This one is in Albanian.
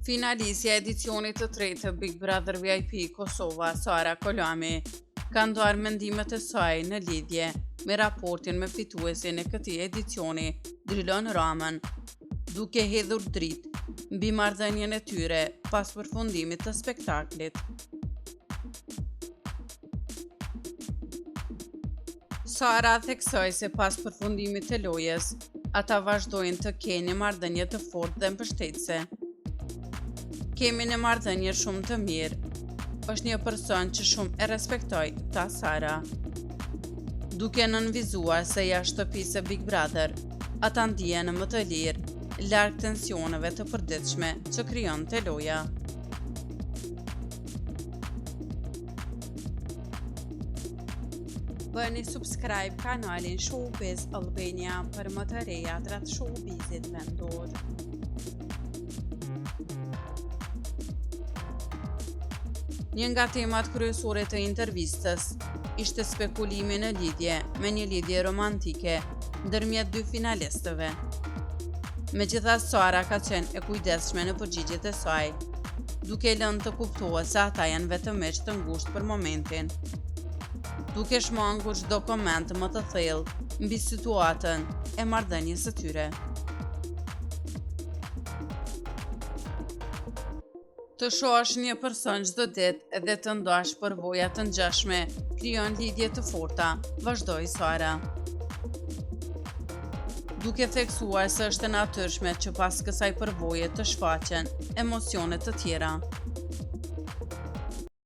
Finalisja e edicionit të tretë të Big Brother VIP Kosova, Sara Kolami, ka ndarë mendimet e saj në lidhje me raportin me fituesin e këtij edicioni, Drilon Ramën, duke hedhur dritë mbi marrëdhënien e tyre pas përfundimit të spektaklit. Sara theksoi se pas përfundimit të lojës, ata vazhdojnë të kenë një marrëdhënie të fortë dhe mbështetëse. Kemi një marrëdhënie shumë të mirë. Është një person që shumë e respektoj, tha Sara. Duke nënvizuar se jashtë shtëpisë së Big Brother, ata ndihen më të lirë, larg tensioneve të përditshme që krijonte loja. Bëni subscribe kanalin Showbiz Albania për më të reja rreth showbizit vendor. Një nga temat kryesore të intervistës ishte spekulimi në lidhje me një lidhje romantike ndërmjet dy finalistëve. Megjithatë, Sara ka qenë e kujdesshme në përgjigjet e saj, duke lënë të kuptohet se ata janë vetëm miq të ngushtë për momentin, duke shmangur çdo koment më të thellë mbi situatën e marrëdhënies së tyre. Të shohësh një person çdo ditë dhe të ndash përvoja të ngjashme krijon lidhje të forta, vazhdoi Sara, duke theksuar se është e natyrshme që pas kësaj përvoje të shfaqen emocione të tjera.